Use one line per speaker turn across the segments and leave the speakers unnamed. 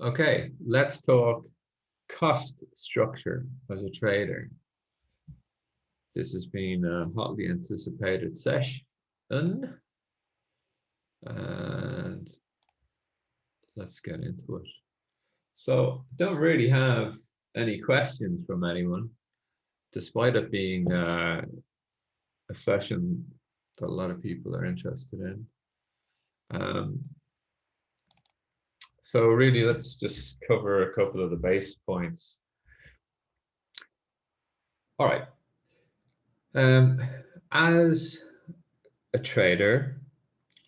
Okay, let's talk cost structure as a trader. This has been a hotly anticipated session, and let's get into it. So, don't really have any questions from anyone, despite it being a session that a lot of people are interested in. So really, let's just cover a couple of the base points. All right. As a trader,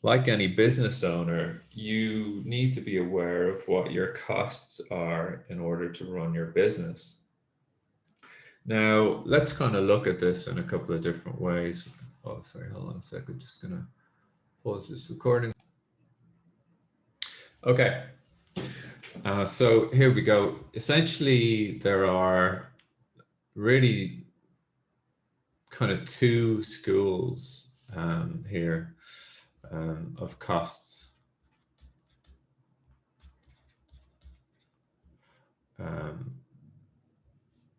like any business owner, you need to be aware of what your costs are in order to run your business. Now, let's kind of look at this in a couple of different ways. Oh, sorry, hold on a second. Just gonna pause this recording. Okay. So here we go. Essentially, there are really kind of two schools here of costs.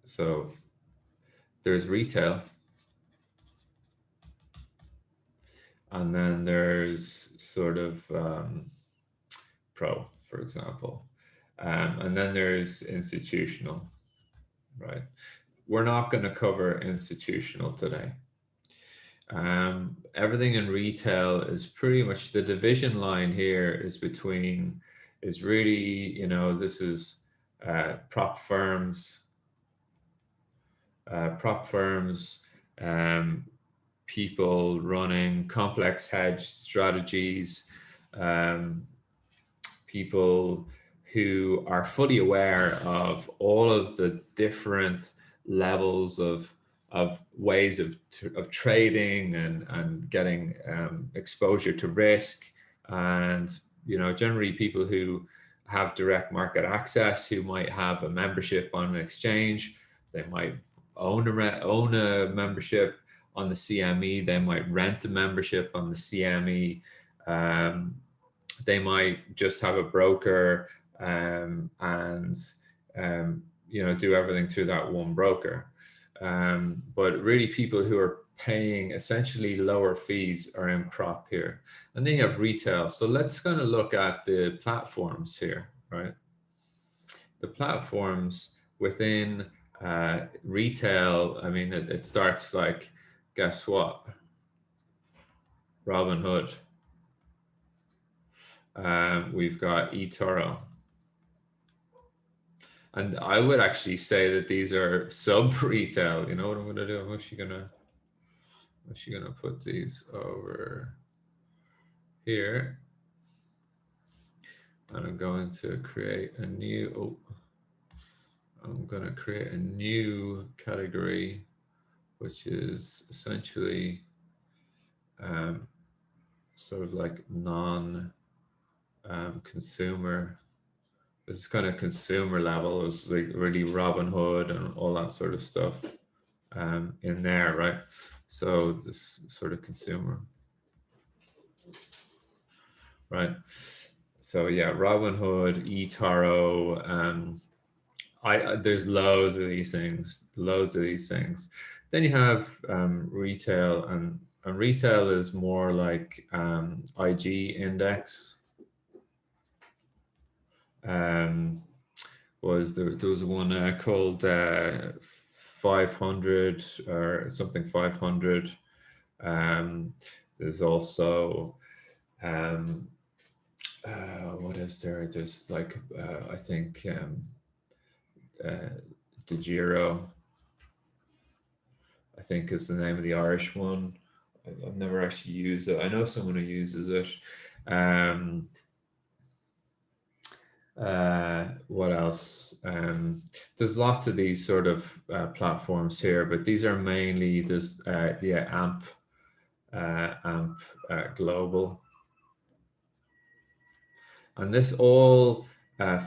So there's retail, and then there's sort of pro, for example, and then there's institutional, right? We're not going to cover institutional today. Everything in retail is pretty much, the division line here is between, is really, you know, this is prop firms, people running complex hedge strategies, people who are fully aware of all of the different levels of ways of trading and getting exposure to risk, and you know, generally people who have direct market access, who might have a membership on an exchange, they might own a membership on the CME, they might rent a membership on the CME, they might just have a broker and you know, do everything through that one broker. But really people who are paying essentially lower fees are in prop here. And then you have retail. So let's kind of look at the platforms here, right? The platforms within retail, I mean, it starts like, guess what? Robinhood. We've got eToro. And I would actually say that these are sub-retail. You know what I'm going to do? I'm actually going to put these over here. And I'm going to create a new, I'm going to create a new category, which is essentially sort of like non-consumer. This is kind of consumer level, is like really Robinhood and all that sort of stuff in there, right? So this sort of consumer, right? So yeah, Robinhood, eToro, there's loads of these things, Then you have retail, and retail is more like IG index. There was one called 500 or something 500. There's also what is there? There's like I think De Giro, I think is the name of the Irish one. I've never actually used it. I know someone who uses it. What else? There's lots of these sort of platforms here, but these are mainly this AMP Global, and this all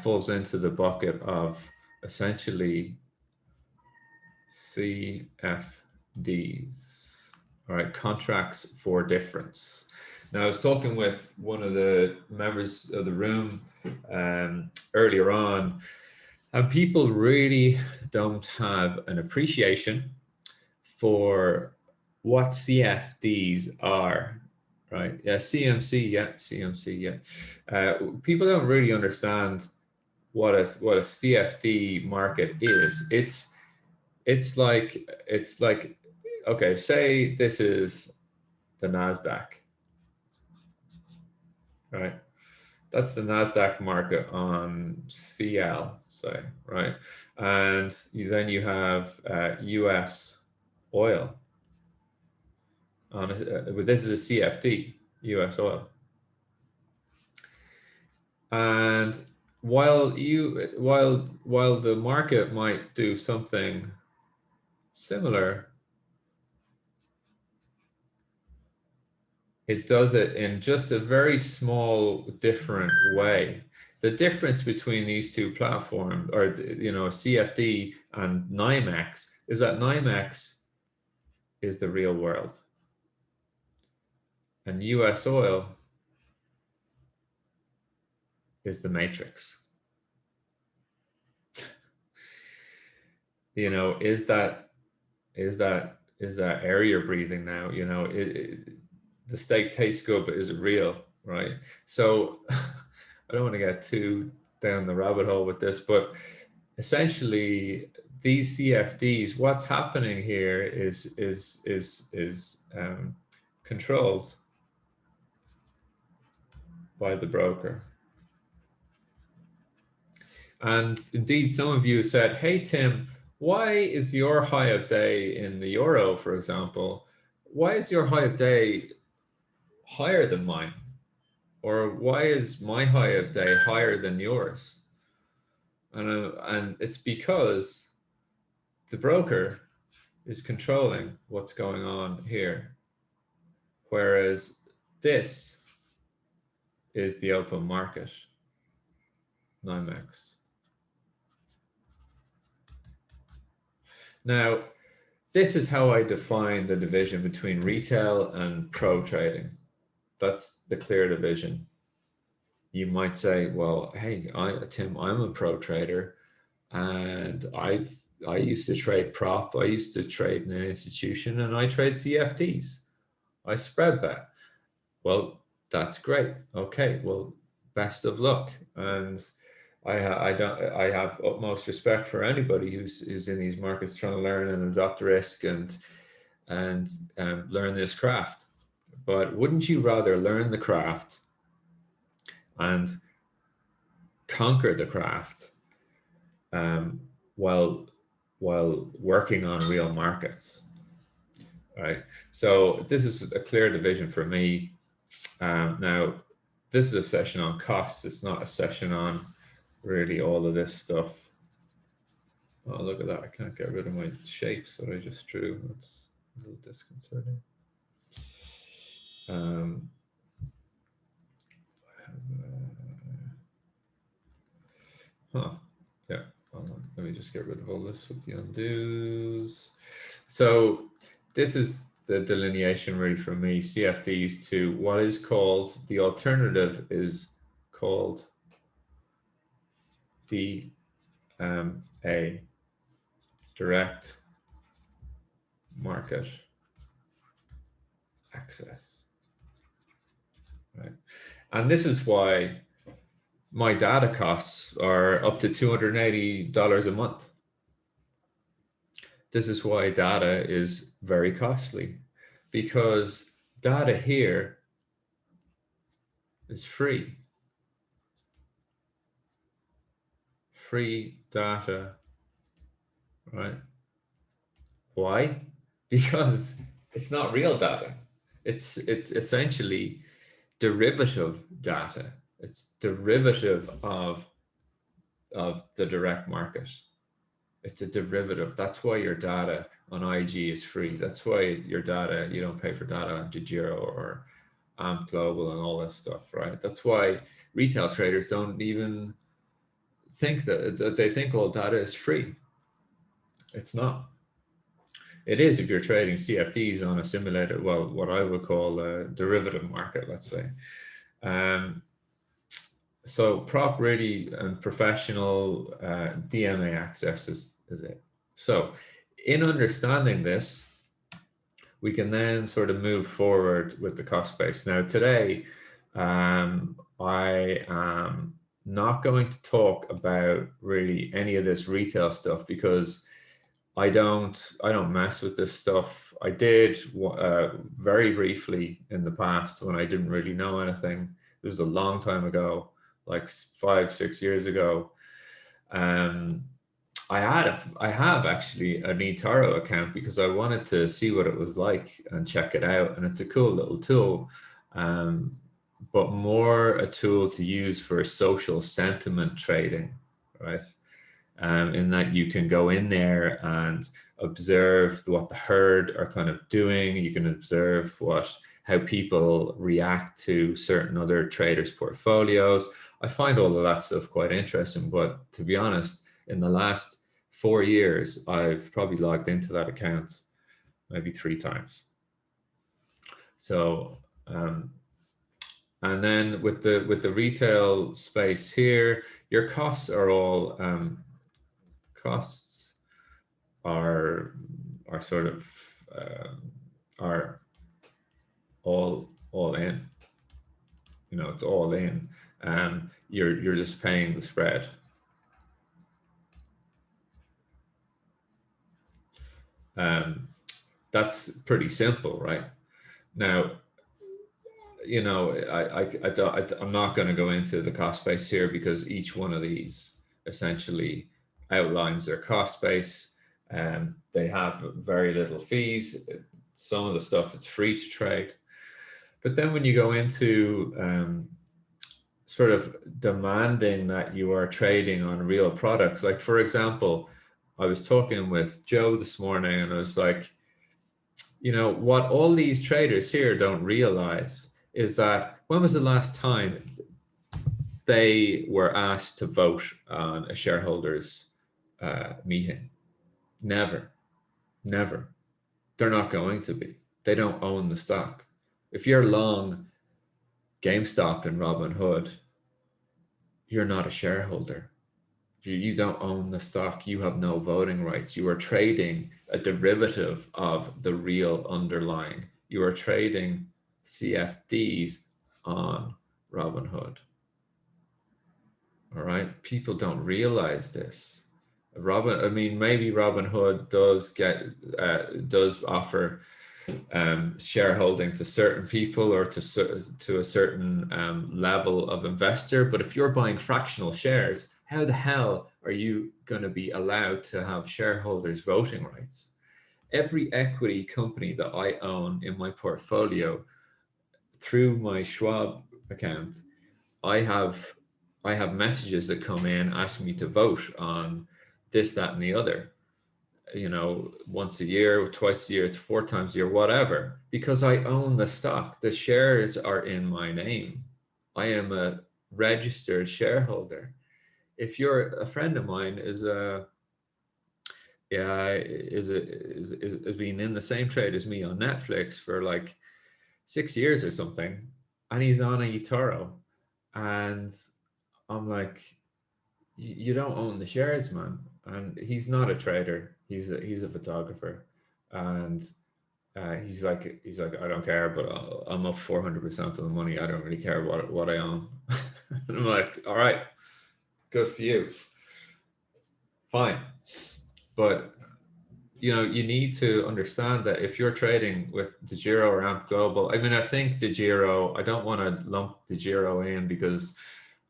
falls into the bucket of essentially CFDs, all right, contracts for difference. Now, I was talking with one of the members of the room earlier on, and people really don't have an appreciation for what CFDs are, right? Yeah, CMC, yeah, CMC, yeah. People don't really understand what a CFD market is. It's like okay, say this is the Nasdaq, right? That's the Nasdaq market on CL, say, right? And then you have US oil on this is a CFD, US oil. And while the market might do something similar, it does it in just a very small different way. The difference between these two platforms, or CFD and NYMEX, is that NYMEX is the real world, and US oil is the matrix. Is that air you're breathing now? The steak tastes good, but is it real, right? So I don't want to get too down the rabbit hole with this, but essentially these CFDs, what's happening here is controlled by the broker. And indeed, some of you said, hey, Tim, why is your high of day in the euro, for example, why is your high of day higher than mine? Or why is my high of day higher than yours? And it's because the broker is controlling what's going on here. Whereas this is the open market, NYMEX. Now, this is how I define the division between retail and pro trading. That's the clear division. You might say, well, hey, Tim, I'm a pro trader, and I used to trade prop. I used to trade in an institution, and I trade CFDs. I spread bet. Well, that's great. Okay, well, best of luck. And I have utmost respect for anybody who's in these markets trying to learn and adopt risk and learn this craft. But wouldn't you rather learn the craft and conquer the craft while working on real markets? Right. So this is a clear division for me. Now, this is a session on costs. It's not a session on really all of this stuff. Oh, look at that. I can't get rid of my shapes that I just drew. That's a little disconcerting. Yeah. Let me just get rid of all this with the undos. So this is the delineation really for me, CFDs to what is called, the alternative is called DMA, direct market access, right? And this is why my data costs are up to $280 a month. This is why data is very costly, because data here is free. Free data, right? Why? Because it's not real data. It's essentially derivative data. It's derivative of the direct market. It's a derivative. That's why your data on IG is free. That's why your data, you don't pay for data on DeGiro or AMP Global and all this stuff, right? That's why retail traders don't even think that they think all data is free. It's not. It is if you're trading CFDs on a simulated, well, what I would call a derivative market, let's say. So prop really and professional DMA access is it. So in understanding this, we can then sort of move forward with the cost base. Now today, I am not going to talk about really any of this retail stuff because I don't mess with this stuff. I did very briefly in the past when I didn't really know anything. This was a long time ago, like 5-6 years ago. I have actually an eToro account because I wanted to see what it was like and check it out, and it's a cool little tool, but more a tool to use for social sentiment trading, right? In that you can go in there and observe what the herd are kind of doing. You can observe how people react to certain other traders' portfolios. I find all of that stuff quite interesting, but to be honest, in the last 4 years, I've probably logged into that account maybe 3 times. So, and then with the retail space here, your costs are all costs are sort of are all in. You know, it's all in. You're just paying the spread. That's pretty simple, right? Now, you know, I'm not going to go into the cost base here because each one of these essentially outlines their cost base. They have very little fees. Some of the stuff it's free to trade. But then when you go into sort of demanding that you are trading on real products, like for example, I was talking with Joe this morning and I was like, you know, what all these traders here don't realize is that when was the last time they were asked to vote on a shareholders meeting? Never, never. They're not going to be. They don't own the stock. If you're long GameStop and Robinhood, you're not a shareholder. You don't own the stock. You have no voting rights. You are trading a derivative of the real underlying. You are trading CFDs on Robinhood. All right. People don't realize this. Maybe Robinhood does offer shareholding to certain people or to a certain level of investor. But if you're buying fractional shares, how the hell are you going to be allowed to have shareholders voting rights? Every equity company that I own in my portfolio through my Schwab account, I have messages that come in asking me to vote on this, that, and the other. You know, once a year, twice a year, 4 times a year, whatever, because I own the stock. The shares are in my name. I am a registered shareholder. If you're a friend of mine is been in the same trade as me on Netflix for like 6 years or something, and he's on a eToro, and I'm like, you don't own the shares, man. And he's not a trader. He's a photographer, and he's like, I don't care, but I'm up 400% of the money. I don't really care what I own. And I'm like, all right, good for you. Fine. But you know, you need to understand that if you're trading with DeGiro or Amp Global, I mean, I think DeGiro, I don't want to lump DeGiro in because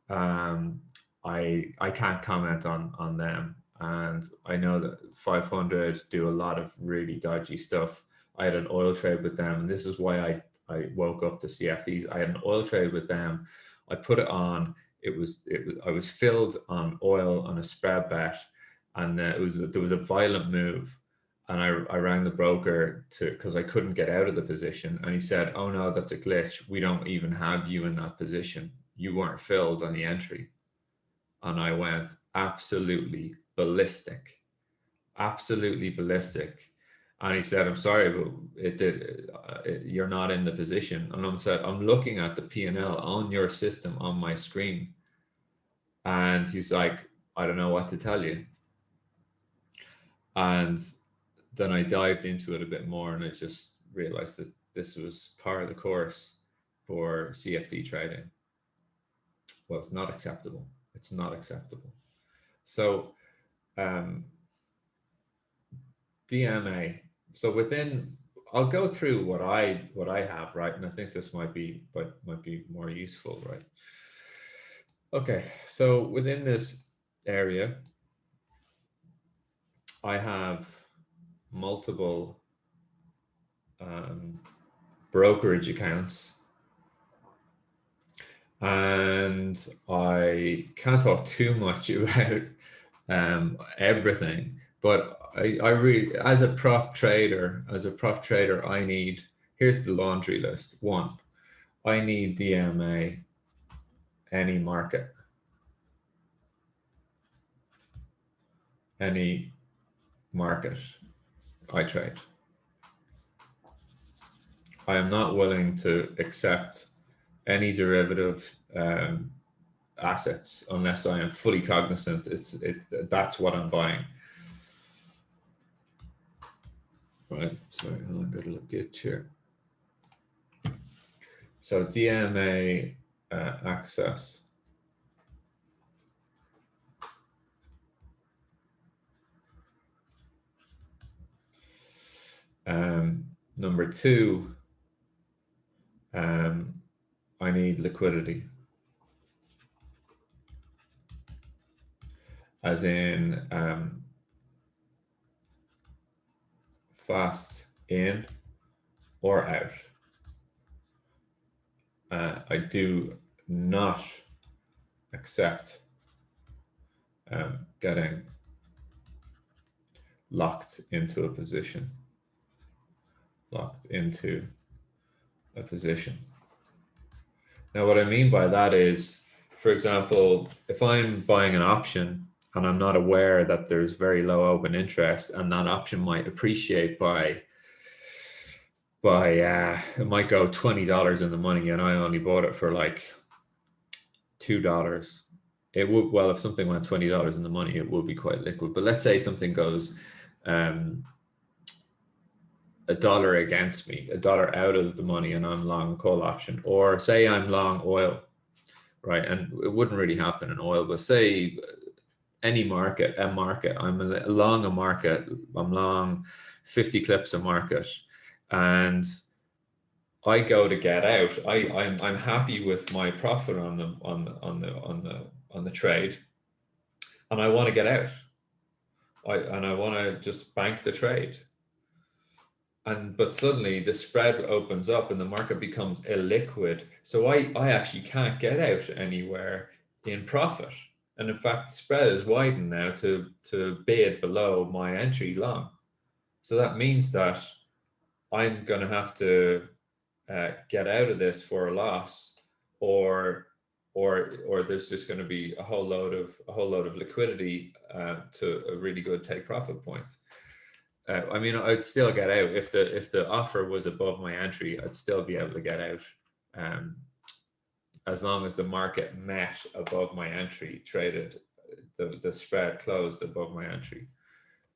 I can't comment on them, and I know that 500 do a lot of really dodgy stuff. I had an oil trade with them, and this is why I woke up to CFDs. I had an oil trade with them. I put it on. I was filled on oil on a spread bet, and there was a violent move, and I rang the broker because I couldn't get out of the position, and he said, "Oh no, that's a glitch. We don't even have you in that position. You weren't filled on the entry." And I went absolutely ballistic, absolutely ballistic. And he said, "I'm sorry, but you're not in the position." And I said, "I'm looking at the P&L on your system on my screen. And he's like, I don't know what to tell you. And then I dived into it a bit more, and I just realized that this was part of the course for CFD trading. Well, it's not acceptable. It's not acceptable. So DMA. So within, I'll go through what I have, right? And I think this might be more useful, right? Okay, so within this area, I have multiple brokerage accounts, and I can't talk too much about everything, but I really, as a prop trader, I need, here's the laundry list. One, I need DMA any market, any market I trade. I am not willing to accept any derivative assets unless I am fully cognizant that's what I'm buying. Right, sorry, I've got to look at here. So DMA access. Number two, I need liquidity, as in fast in or out. I do not accept getting locked into a position. Now, what I mean by that is, for example, if I'm buying an option and I'm not aware that there's very low open interest, and that option might appreciate by it might go $20 in the money, and I only bought it for like $2. It would, well, if something went $20 in the money, it would be quite liquid. But let's say something goes $1 against me, $1 out of the money, and I'm long a call option, or say I'm long oil, right? And it wouldn't really happen in oil, but say any market, I'm long a market, I'm long 50 clips a market, and I go to get out. I'm happy with my profit on the trade, and I want to get out. I want to just bank the trade. But suddenly the spread opens up and the market becomes illiquid. So I actually can't get out anywhere in profit. And in fact, the spread is widened now to bid below my entry long. So that means that I'm going to have to get out of this for a loss, or there's just going to be a whole load of liquidity to a really good take profit point. I mean, I'd still get out if the offer was above my entry. I'd still be able to get out, as long as the market met above my entry, traded, the spread closed above my entry.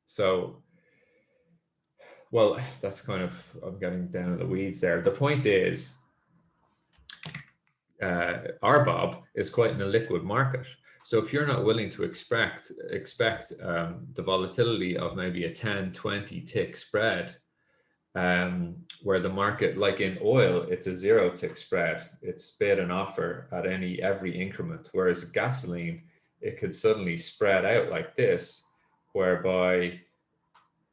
So, well, that's kind of, I'm getting down in the weeds there. The point is, RBOB is quite an illiquid market. So if you're not willing to expect the volatility of maybe a 10, 20 tick spread, where the market, like in oil, it's a 0 tick spread. It's bid and offer at every increment. Whereas gasoline, it could suddenly spread out like this, whereby,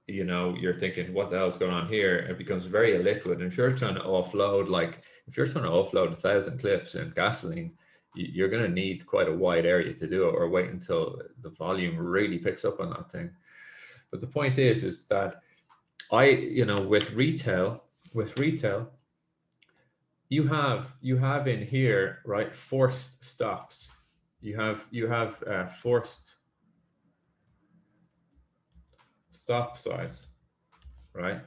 you know, you're thinking, what the hell's going on here? It becomes very illiquid. And if you're trying to offload, like if you're trying to offload 1,000 clips in gasoline, you're going to need quite a wide area to do it, or wait until the volume really picks up on that thing. But the point is that with retail, you have in here, right, forced stops. You have forced stop size, right?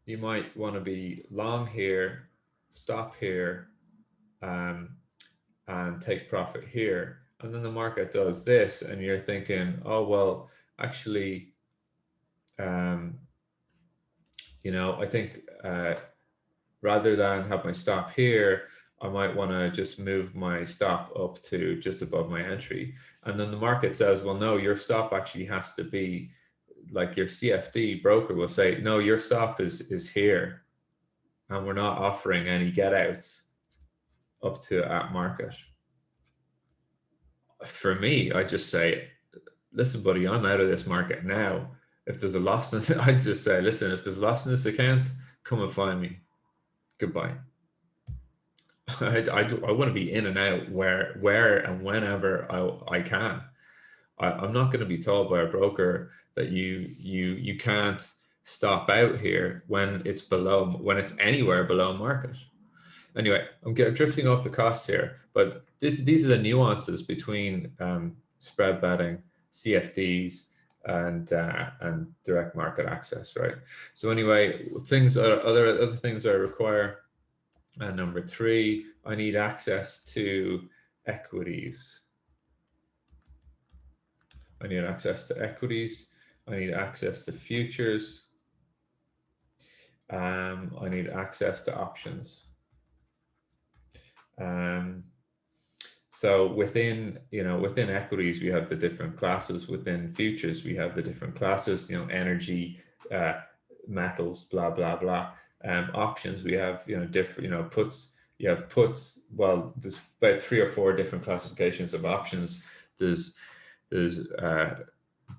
You might want to be long here, stop here, and and take profit here, and then the market does this, and you're thinking, oh well, actually, you know, I think rather than have my stop here, I might want to just move my stop up to just above my entry. And then the market says, well, no, your stop actually has to be, like, your CFD broker will say, no, your stop is here, and we're not offering any get outs up to at market. For me, I just say, listen, buddy, I'm out of this market now. If there's a loss in it, I just say, listen, if there's a loss in this account, come and find me. Goodbye. I want to be in and out where and whenever I can. I'm not going to be told by a broker that you can't stop out here when it's anywhere below market. Anyway, I'm drifting off the costs here, but these are the nuances between spread betting, CFDs, and direct market access, right? So anyway, other things I require. And number 3, I need access to equities. I need access to equities. I need access to futures. I need access to options. So within equities, we have the different classes. Within futures, we have the different classes, energy, metals, blah, blah, blah. Options, we have, different, puts. You have puts. Well, there's about 3 or 4 different classifications of options. There's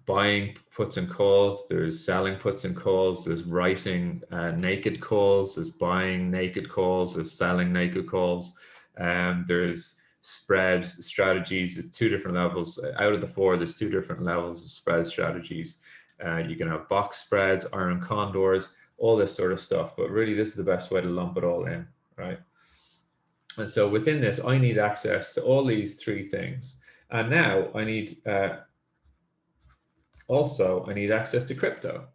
buying puts and calls. There's selling puts and calls. There's writing naked calls. There's buying naked calls. There's selling naked calls. There's spread strategies. There's 2 different levels. Out of the 4, there's 2 different levels of spread strategies. You can have box spreads, iron condors, all this sort of stuff. But really, this is the best way to lump it all in, right? And so within this, I need access to all these 3 things. And now I need also I need access to crypto,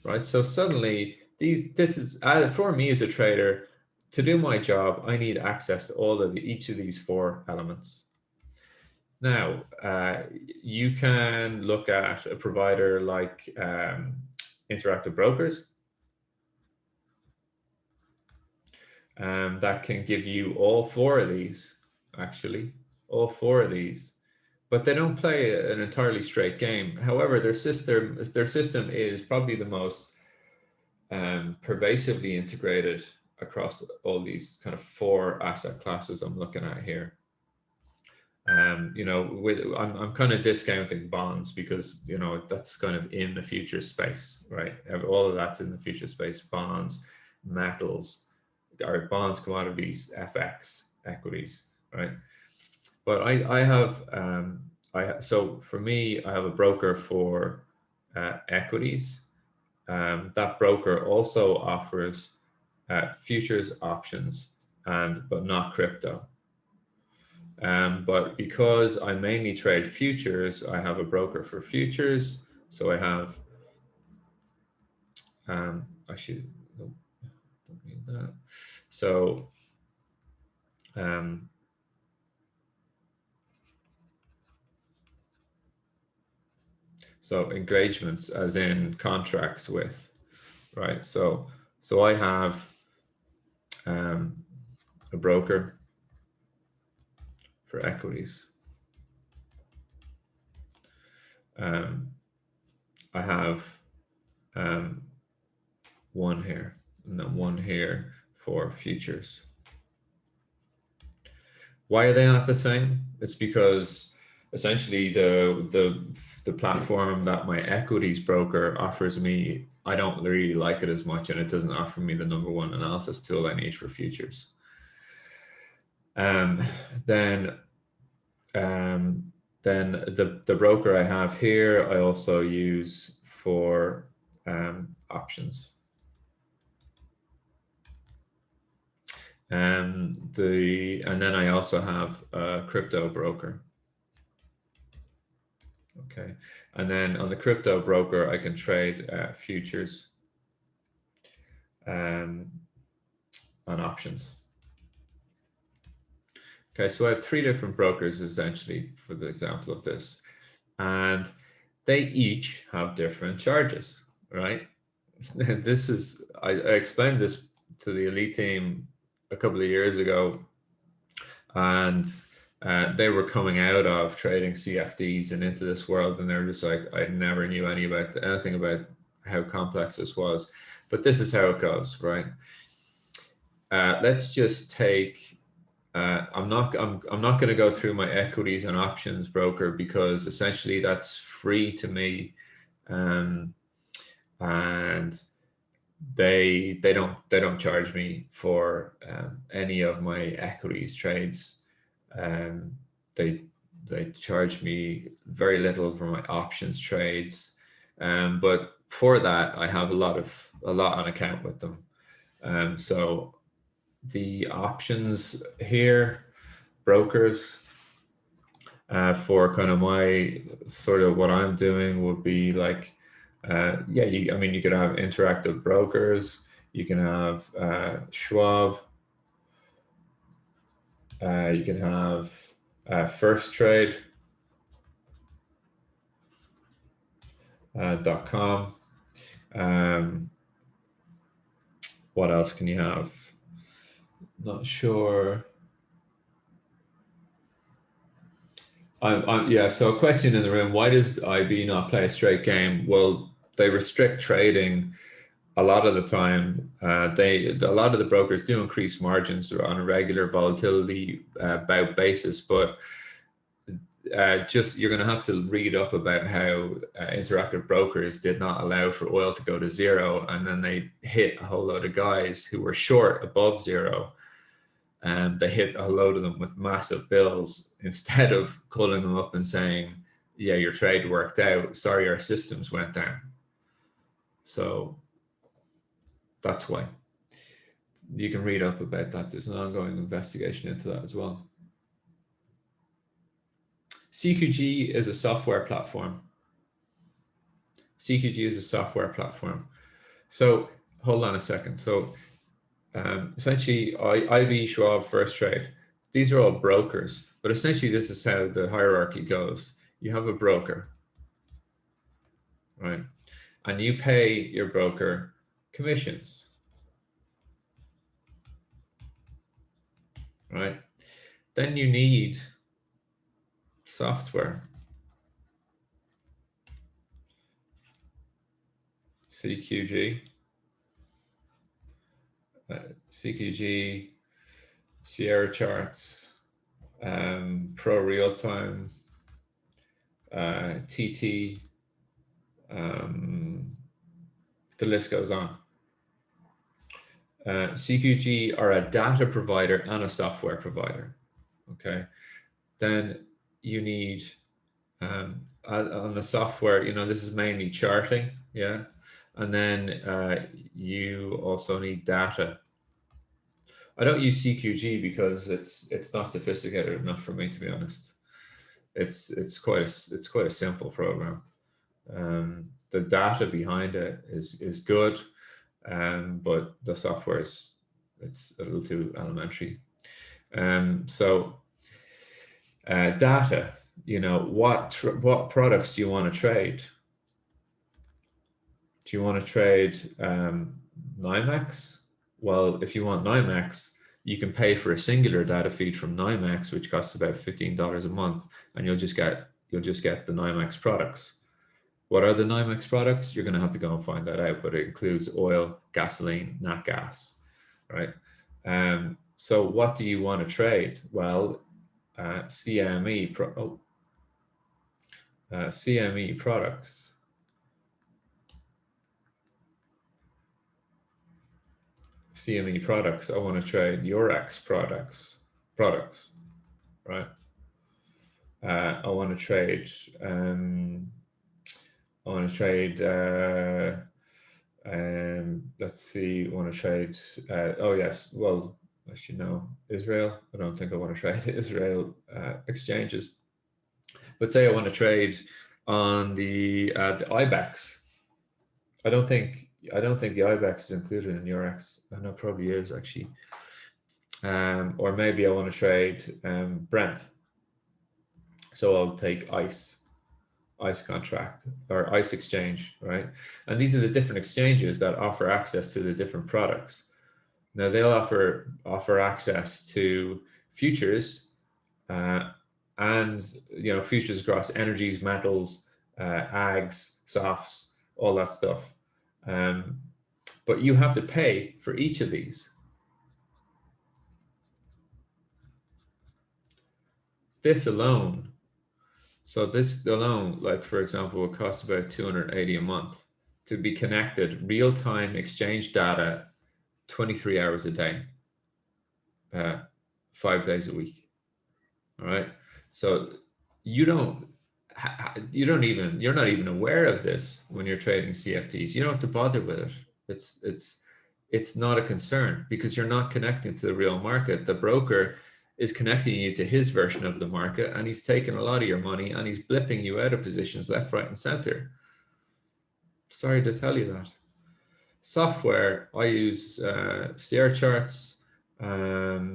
right? So suddenly this is for me as a trader, to do my job, I need access to each of these 4 elements. Now, you can look at a provider like Interactive Brokers that can give you all 4 of these, actually, all 4 of these. But they don't play an entirely straight game. However, their system is probably the most pervasively integrated across all these kind of 4 asset classes I'm looking at here. I'm kind of discounting bonds because that's kind of in the future space, right? All of that's in the future space: bonds, metals, or bonds, commodities, FX, equities, right? But so for me, I have a broker for equities. That broker also offers futures, options, but not crypto. But because I mainly trade futures, I have a broker for futures. So I have, don't need that. So, so engagements, as in contracts with, right? So I have a broker for equities. I have one here, and then one here for futures. Why are they not the same? It's because essentially the platform that my equities broker offers me, I don't really like it as much, and it doesn't offer me the #1 analysis tool I need for futures. Then the broker I have here, I also use for options. And then I also have a crypto broker. Okay, and then on the crypto broker, I can trade futures and options. Okay, so I have 3 different brokers essentially for the example of this, and they each have different charges, right? This is, I explained this to the elite team a couple of years ago, and they were coming out of trading CFDs and into this world, and they were just like, I never knew anything about how complex this was, but this is how it goes, right? Let's just take. I'm not going to go through my equities and options broker because essentially that's free to me, and they don't charge me for any of my equities trades. Um, they they charge me very little for my options trades, but for that I have a lot on account with them. So the options here, brokers, for kind of my sort of what I'm doing would be like, yeah, I mean, you could have interactive brokers, you can have Schwab, you can have First Trade, .com. What else can you have? Not sure. Yeah, so a question in the room, why does IB not play a straight game? Well, they restrict trading a lot of the time. A lot of the brokers do increase margins on a regular volatility bout basis, but just you're going to have to read up about how interactive brokers did not allow for oil to go to zero, and then they hit a whole load of guys who were short above zero, and they hit a load of them with massive bills instead of calling them up and saying, yeah, your trade worked out, sorry, our systems went down. So that's why. You can read up about that. There's an ongoing investigation into that as well. CQG is a software platform. CQG is a software platform. So hold on a second. So essentially, IB, Schwab, First Trade, these are all brokers, but essentially this is how the hierarchy goes. You have a broker, right? And you pay your broker commissions, right? Then you need software. CQG, CQG, Sierra Charts, Pro Real Time, TT, the list goes on. CQG are a data provider and a software provider. Okay, then you need on the software, this is mainly charting, yeah, and then you also need data. I don't use CQG because it's not sophisticated enough for me, to be honest. It's quite a simple program. The data behind it is good, but the software it's a little too elementary. So data, what products do you want to trade? Do you want to trade NYMEX? Well, if you want NYMEX, you can pay for a singular data feed from NYMEX, which costs about $15 a month, and you'll just get the NYMEX products. What are the NYMEX products? You're going to have to go and find that out, but it includes oil, gasoline, nat gas, right? So what do you want to trade? Well, CME products. CME products. I want to trade Eurex products, right? I want to trade. Let's see. I want to trade. Oh yes. Well, as you know, Israel. I don't think I want to trade Israel exchanges. But say I want to trade on the IBEX. I don't think the IBEX is included in Eurex. I know it probably is actually. or maybe I want to trade Brent. So I'll take ICE contract or ICE exchange, right? And these are the different exchanges that offer access to the different products. Now they'll offer access to futures, and futures across energies, metals, ags, softs, all that stuff. But you have to pay for each of these. This alone, like for example, will cost about $280 a month to be connected, real-time exchange data, 23 hours a day, 5 days a week. All right. So you're not even aware of this when you're trading CFDs. You don't have to bother with it. It's not a concern because you're not connecting to the real market. The broker is connecting you to his version of the market, and he's taking a lot of your money and he's blipping you out of positions left, right, and center. Sorry to tell you that. Software, I use CR charts. I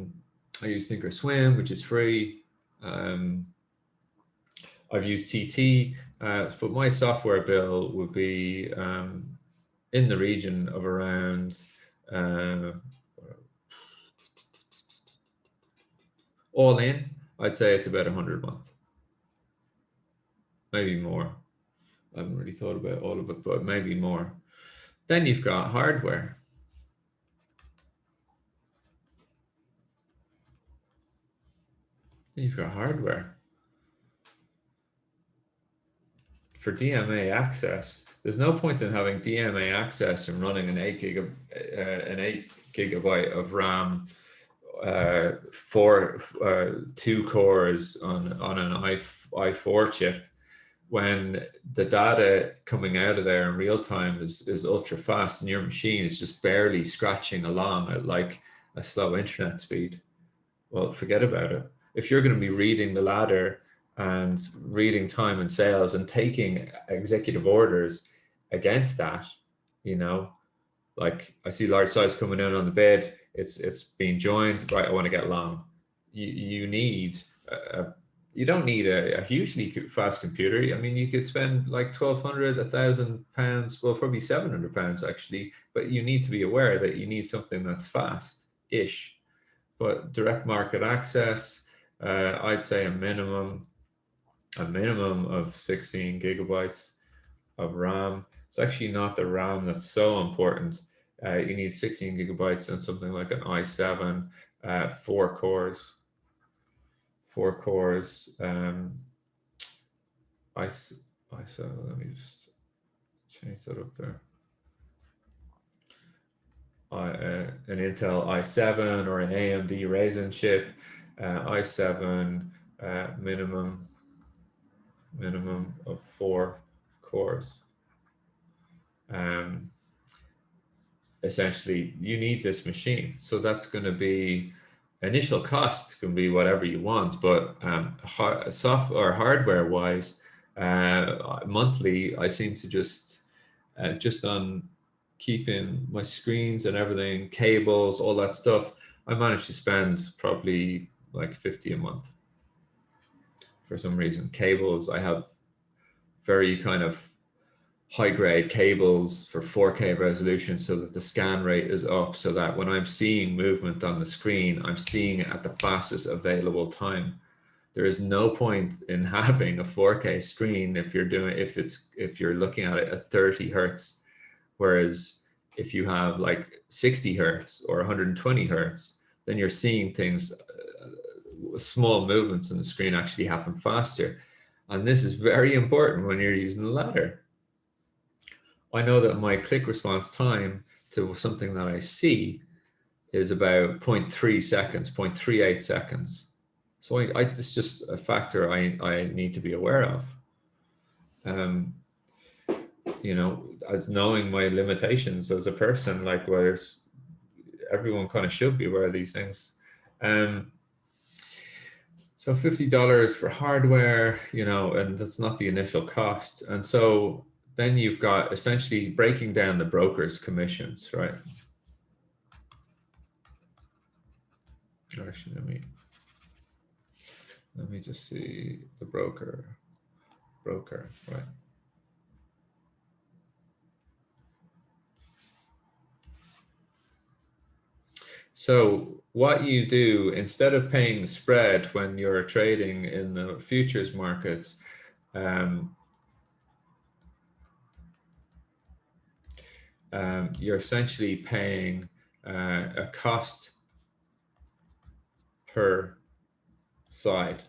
use Thinkorswim, which is free. I've used TT, but my software bill would be in the region of around all in. I'd say it's about 100 a month, maybe more. I haven't really thought about all of it, but maybe more. Then you've got hardware. For DMA access, there's no point in having DMA access and running an 8 gigabyte of RAM, for 2 cores on an i4 chip, when the data coming out of there in real time is ultra fast and your machine is just barely scratching along at like a slow internet speed. Well, forget about it. If you're going to be reading the ladder and reading time and sales and taking executive orders against that, like I see large size coming in on the bid, it's being joined, right? I want to get long. You don't need a hugely fast computer. I mean, you could spend like £1,200, £1,000, well, probably £700 actually, but you need to be aware that you need something that's fast-ish. But direct market access, I'd say a minimum of 16 gigabytes of RAM. It's actually not the RAM that's so important. You need 16 gigabytes and something like an i7, 4 cores. i7, let me just change that up there. An Intel i7 or an AMD Ryzen chip, i7, minimum of 4 cores. Essentially, you need this machine. So that's going to be initial cost can be whatever you want, but software or hardware wise, monthly, I seem to just on keeping my screens and everything, cables, all that stuff, I managed to spend probably like 50 a month. For some reason, cables, I have very kind of high grade cables for 4K resolution so that the scan rate is up, so that when I'm seeing movement on the screen, I'm seeing it at the fastest available time. There is no point in having a 4K screen if you're looking at it at 30 hertz. Whereas if you have like 60 hertz or 120 hertz, then you're seeing things, small movements on the screen actually happen faster. And this is very important when you're using the ladder. I know that my click response time to something that I see is about 0.3 seconds, 0.38 seconds. So it's just a factor I need to be aware of. As knowing my limitations as a person, like whereas everyone kind of should be aware of these things. So $50 for hardware, and that's not the initial cost. And so then you've got essentially breaking down the broker's commissions, right? Actually, let me just see the broker, right? So what you do, instead of paying the spread when you're trading in the futures markets, you're essentially paying a cost per side.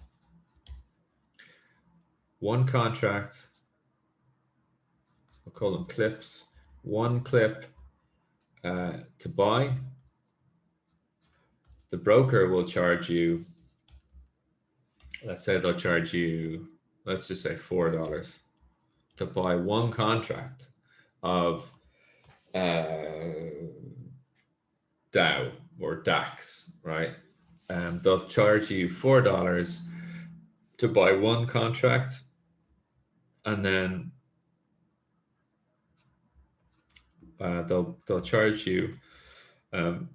One contract, we'll call them clips, one clip to buy. The broker will charge you, let's say they'll charge you, let's just say $4 to buy one contract of Dow or DAX, right? They'll charge you $4 to buy one contract, and then they'll charge you £4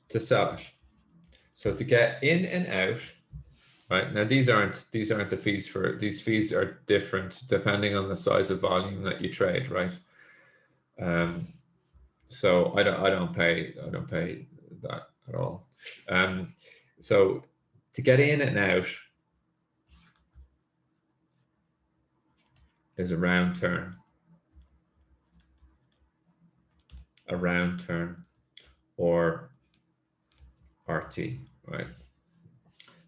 to sell it. So to get in and out, right? Now these aren't the fees for, these fees are different depending on the size of volume that you trade, right? So I don't pay that at all. So to get in and out is a round turn, or RT, right?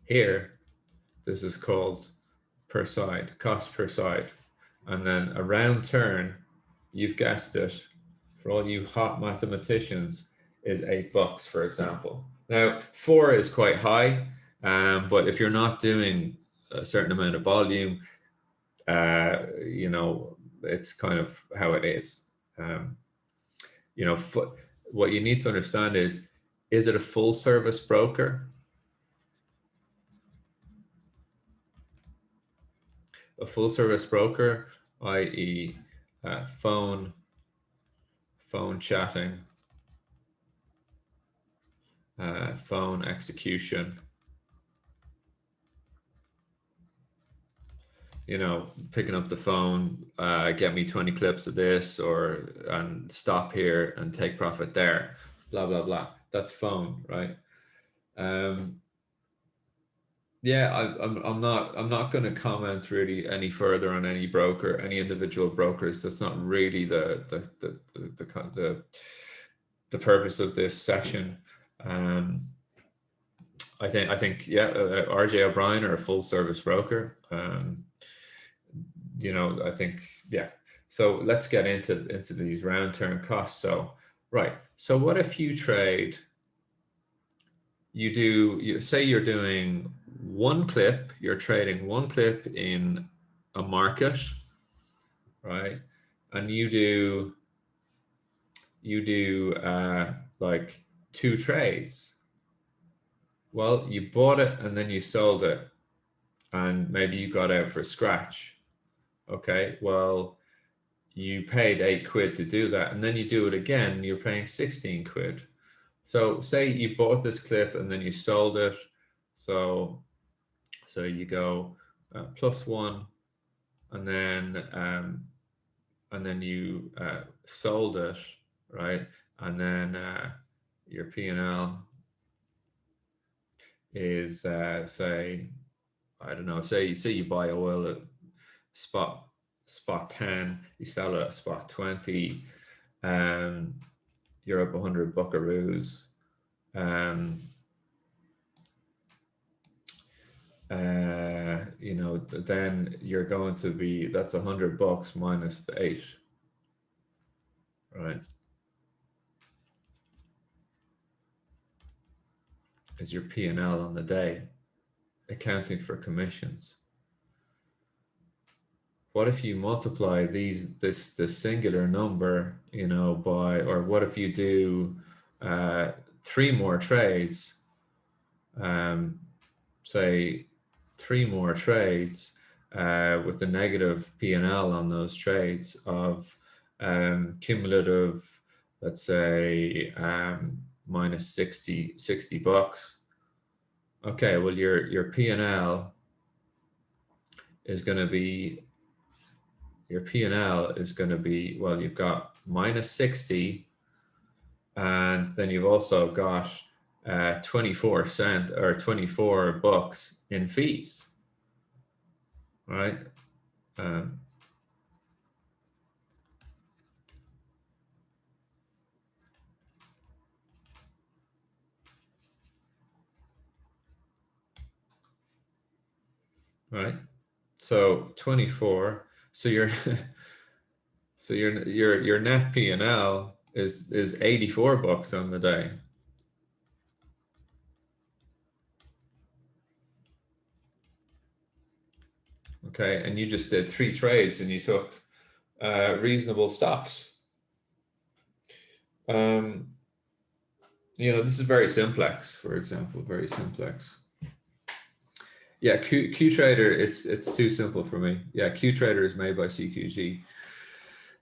Here, this is called per side, cost per side. And then a round turn, you've guessed it, for all you hot mathematicians, is $8, for example. Now, 4 is quite high, but if you're not doing a certain amount of volume, you know, it's kind of how it is. You know, what you need to understand is it a full service broker? A full service broker, i.e. phone chatting, phone execution, you know, picking up the phone, get me 20 clips of this, and stop here and take profit there, blah, blah, blah. That's phone, right? Yeah, I'm not going to comment really any further on any broker, any individual brokers. That's not really the purpose of this session. I think yeah, RJ O'Brien are a full service broker. You know, I think, yeah. So let's get into these round term costs. So right. So what if you trade? You say you're doing one clip, you're trading one clip in a market, right? And you do like 2 trades. Well, you bought it and then you sold it, and maybe you got out for scratch. Okay, well, you paid £8 to do that, and then you do it again, you're paying 16 quid. So say you bought this clip and then you sold it. So you go +1, and then you sold it, right? And then your P&L is say, I don't know, say you buy oil at spot 10, you sell it at spot 20, you're up 100 buckaroos. You know, then you're going to be, that's $100 minus the 8, right? Is your P&L on the day, accounting for commissions. What if you multiply this singular number, you know, by, or what if you do 3 more trades, say 3 more trades with the negative P&L on those trades of cumulative let's say minus 60 bucks. Okay, well your P&L is going to be, well, you've got minus 60, and then you've also got 24 cent or 24 bucks in fees, right? Right. So 24. So your so your net P&L is 84 bucks on the day. Okay, and you just did 3 trades and you took reasonable stops. You know, this is very simplex, for example, very simplex. Yeah, Qtrader, it's too simple for me. Yeah, Qtrader is made by CQG.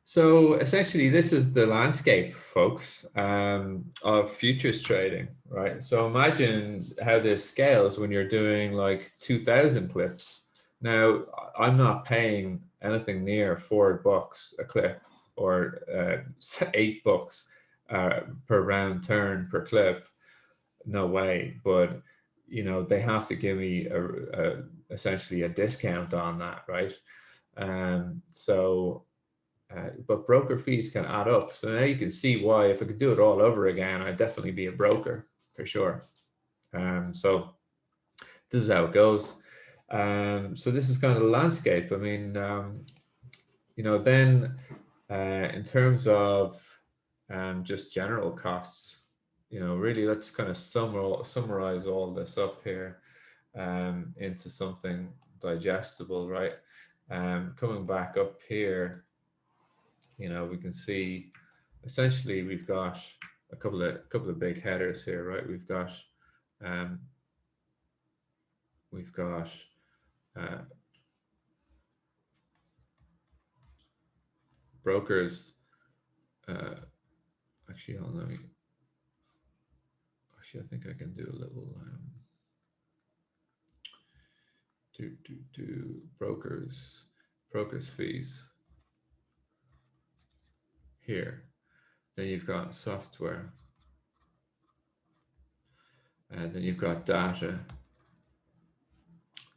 So essentially, this is the landscape, folks, of futures trading, right? So imagine how this scales when you're doing like 2,000 clips. Now, I'm not paying anything near $4 a clip or $8 per round turn per clip. No way. But you know, they have to give me essentially a discount on that, right? But broker fees can add up. So now you can see why, if I could do it all over again, I'd definitely be a broker for sure. So this is how it goes. So this is kind of the landscape. I mean, you know, then in terms of just general costs, you know, really let's kind of summarize all this up here into something digestible, right? Coming back up here, you know, we can see essentially we've got a couple of big headers here, right? We've got uh, brokers. Actually, hold on, actually, I think I can do a little brokers fees here. Then you've got software, and then you've got data.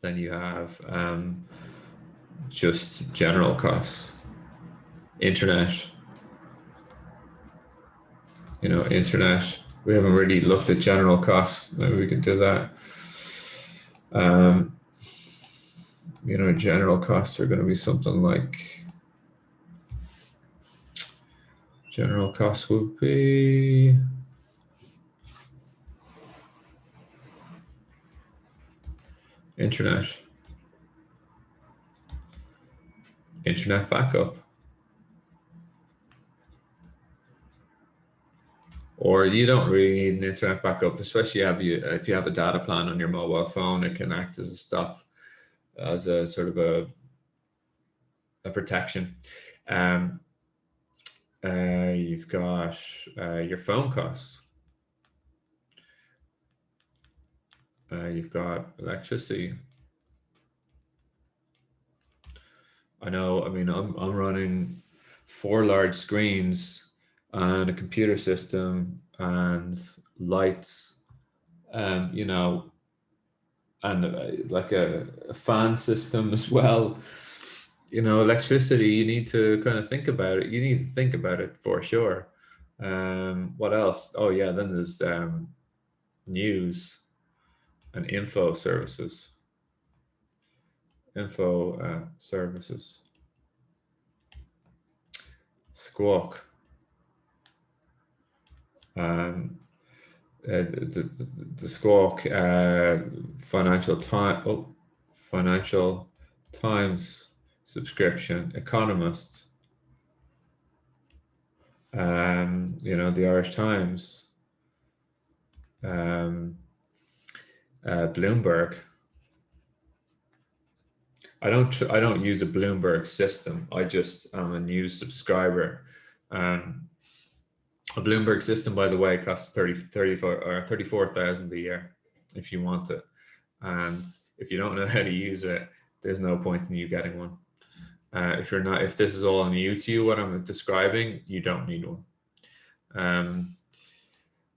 Then you have just general costs, internet. You know, internet. We haven't really looked at general costs. Maybe we can do that. You know, general costs are going to be something like, general costs would be internet backup, or you don't really need an internet backup, especially if you have a data plan on your mobile phone. It can act as a stop, as a sort of a protection. You've got your phone costs. You've got electricity. I know, I mean, I'm running 4 large screens and a computer system and lights, you know, and like a fan system as well. You know, electricity, you need to kind of think about it. You need to think about it for sure. What else? Oh yeah, then there's news and info services. Squawk. The Squawk Financial Times subscription, Economist, you know, the Irish Times, Bloomberg. I don't use a Bloomberg system. I just am a news subscriber. A Bloomberg system, by the way, costs 34,000 a year if you want it. And if you don't know how to use it, there's no point in you getting one. If this is all new to you, what I'm describing, you don't need one.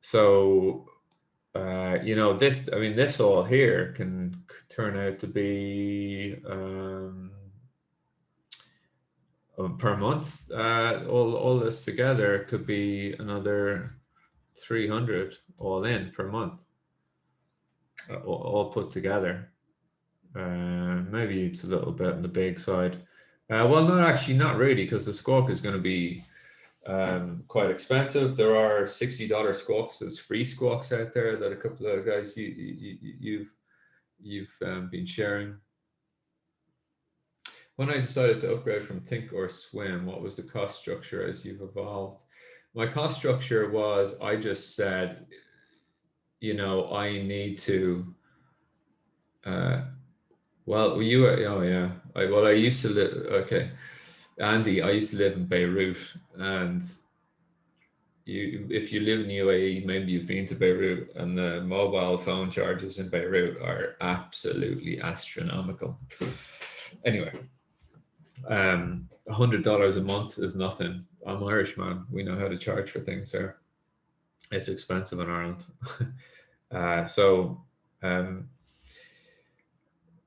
This all here can turn out to be per month. All this together could be another 300 all in per month, all put together. Maybe it's a little bit on the big side. Well, no, actually, not really, because the squawk is going to be quite expensive. There are $60 squawks. There's free squawks out there that a couple of guys you've been sharing. When I decided to upgrade from Thinkorswim, what was the cost structure as you've evolved? My cost structure was, I just said, I need to. Well, I used to live. Okay, Andy, I used to live in Beirut, and if you live in the UAE, maybe you've been to Beirut, and the mobile phone charges in Beirut are absolutely astronomical. Anyway, $100 a month is nothing. I'm Irish, man. We know how to charge for things there. It's expensive in Ireland.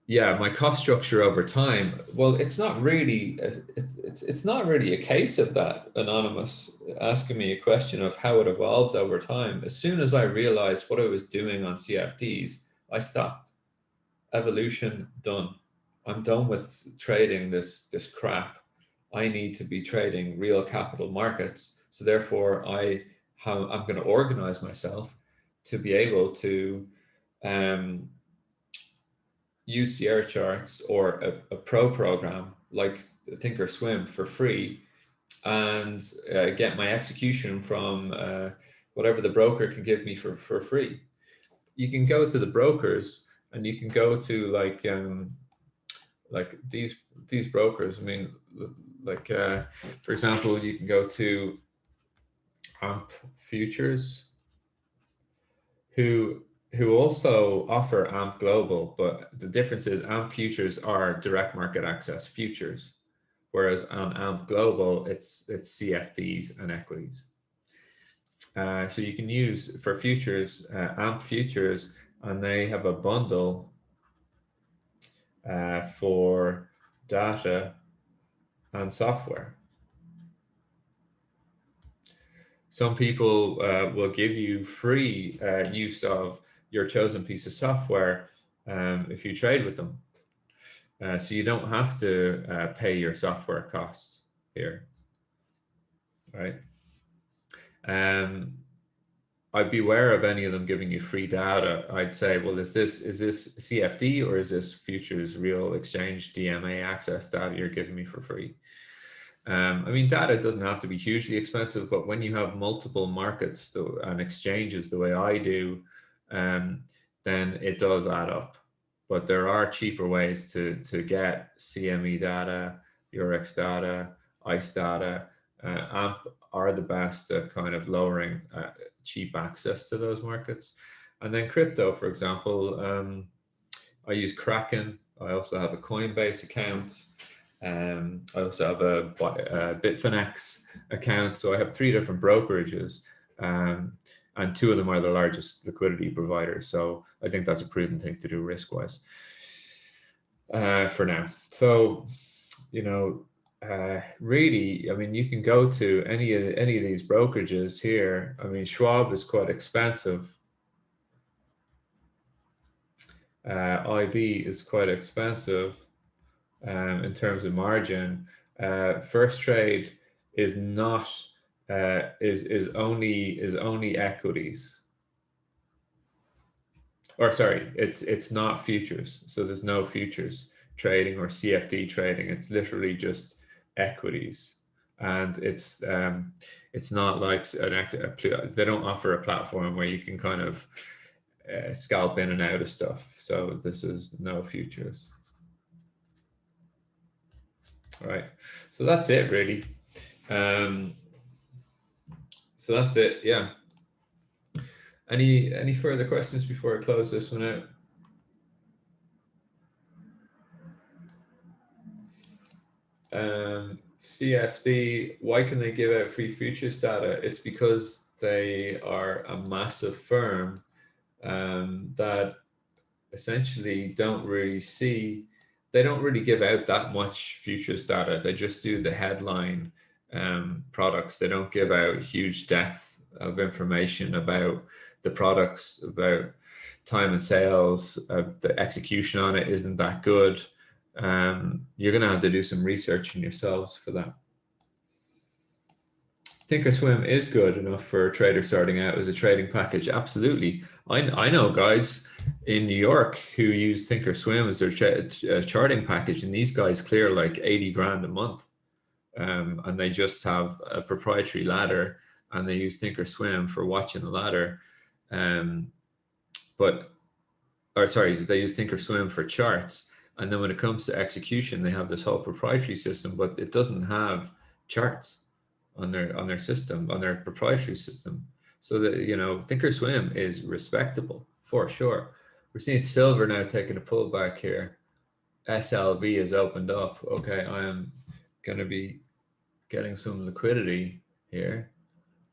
Yeah, my cost structure over time. Well, it's not really a case of that. Anonymous asking me a question of how it evolved over time. As soon as I realized what I was doing on CFDs, I stopped. Evolution done. I'm done with trading this crap. I need to be trading real capital markets. So therefore, I'm going to organize myself to be able to use Sierra charts or a pro program like Thinkorswim for free, and get my execution from whatever the broker can give me for free. You can go to the brokers, and you can go to like these brokers. I mean, for example, you can go to AMP Futures, who also offer AMP Global, but the difference is AMP Futures are direct market access futures, whereas on AMP Global, it's CFDs and equities. So you can use for futures, AMP Futures, and they have a bundle for data and software. Some people will give you free use of your chosen piece of software if you trade with them. So you don't have to pay your software costs here, right? I'd be aware of any of them giving you free data. I'd say, well, is this CFD or is this futures real exchange DMA access data you're giving me for free? I mean, data doesn't have to be hugely expensive, but when you have multiple markets and exchanges the way I do, then it does add up. But there are cheaper ways to get CME data, Eurex data, ICE data. AMP are the best at kind of lowering cheap access to those markets. And then crypto, for example, I use Kraken. I also have a Coinbase account. I also have a Bitfinex account. So I have 3 different brokerages, and 2 of them are the largest liquidity providers. So I think that's a prudent thing to do risk-wise for now. So, really, I mean, you can go to any of these brokerages here. I mean, Schwab is quite expensive. IB is quite expensive. In terms of margin, First Trade is not is only equities, or sorry, it's not futures. So there's no futures trading or CFD trading. It's literally just equities, and it's not like they don't offer a platform where you can kind of scalp in and out of stuff. So this is no futures. Right, so that's it really. So that's it. Yeah. Any further questions before I close this one out? CFD, why can they give out free futures data? It's because they are a massive firm that essentially don't really give out that much futures data. They just do the headline products. They don't give out huge depth of information about the products, about time and sales. The execution on it isn't that good. You're going to have to do some research in yourselves for that. Thinkorswim is good enough for a trader starting out as a trading package. Absolutely. I know guys in New York who use Thinkorswim as their charting package, and these guys clear like 80 grand a month. And they just have a proprietary ladder, and they use Thinkorswim for watching the ladder. They use Thinkorswim for charts. And then when it comes to execution, they have this whole proprietary system, but it doesn't have charts on their system, on their proprietary system. So that, you know, Thinkorswim is respectable for sure. We're seeing silver now taking a pullback here. SLV has opened up. Okay, I am going to be getting some liquidity here,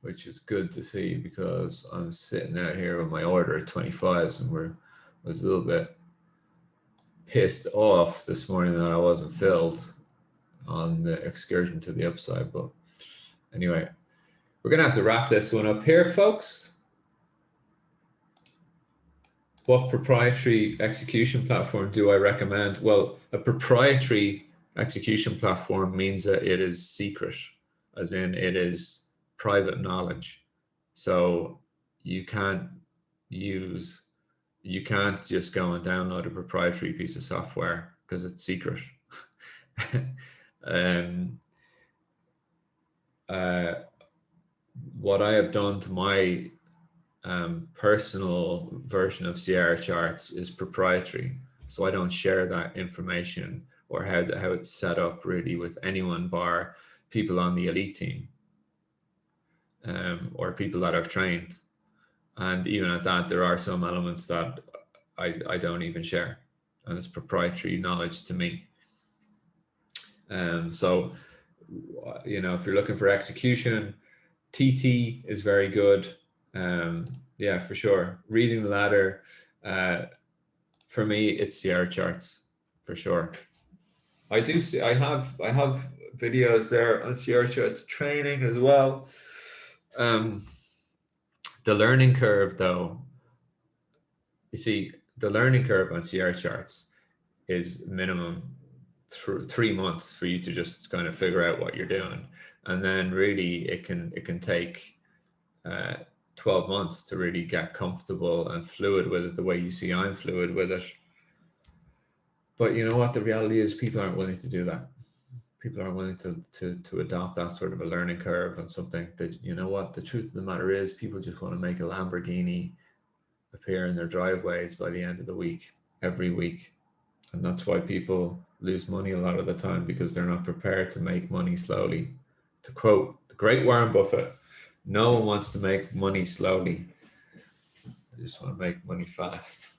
which is good to see because I'm sitting out here with my order at 25s, and I was a little bit pissed off this morning that I wasn't filled on the excursion to the upside. But anyway, we're going to have to wrap this one up here, folks. What proprietary execution platform do I recommend? Well, a proprietary execution platform means that it is secret, as in it is private knowledge. So you can't just go and download a proprietary piece of software because it's secret. What I have done to my personal version of Sierra charts is proprietary, so I don't share that information or how it's set up really with anyone bar people on the elite team or people that I've trained. And even at that, there are some elements that I don't even share, and it's proprietary knowledge to me. So, you know, if you're looking for execution, TT is very good. Yeah, for sure. Reading the ladder, for me, it's Sierra charts for sure. I have videos there on Sierra charts training as well. The learning curve, though, you see, the learning curve on Sierra charts is minimum 3 months for you to just kind of figure out what you're doing, and then really it can take 12 months to really get comfortable and fluid with it the way you see I'm fluid with it. But you know what, the reality is people aren't willing to do that. People aren't willing to adopt that sort of a learning curve on something that, you know what, the truth of the matter is people just want to make a Lamborghini appear in their driveways by the end of the week, every week. And that's why people lose money a lot of the time, because they're not prepared to make money slowly. To quote the great Warren Buffett, no one wants to make money slowly. They just want to make money fast.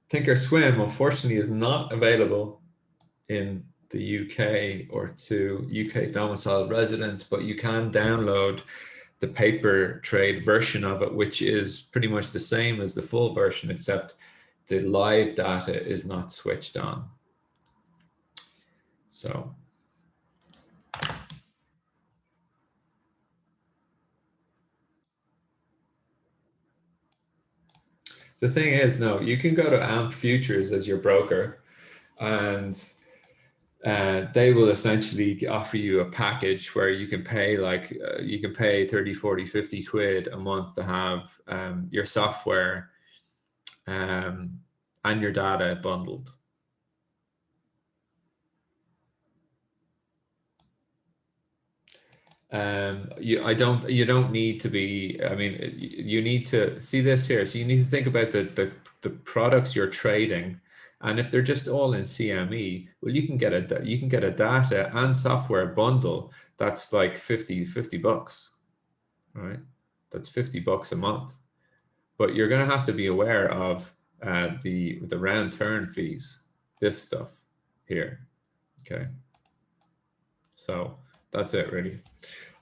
Thinkorswim, unfortunately, is not available in the UK or to UK domiciled residents, but you can download the paper trade version of it, which is pretty much the same as the full version, except the live data is not switched on. So the thing is, no, you can go to AMP Futures as your broker, and they will essentially offer you a package where you can pay you can pay 30, 40, 50 quid a month to have your software and your data bundled. You don't need to be, I mean, you need to see this here. So you need to think about the products you're trading And if they're just all in CME, well, you can get a data and software bundle that's like 50 bucks, right? That's 50 bucks a month. But you're going to have to be aware of the round turn fees, this stuff here. Okay. So that's it, really.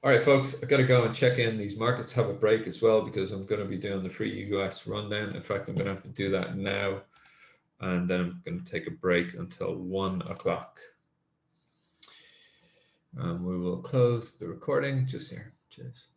All right, folks, I got to go and check in. These markets have a break as well because I'm going to be doing the free US rundown. In fact, I'm going to have to do that now. And then I'm going to take a break until 1 o'clock. We will close the recording just here. Cheers.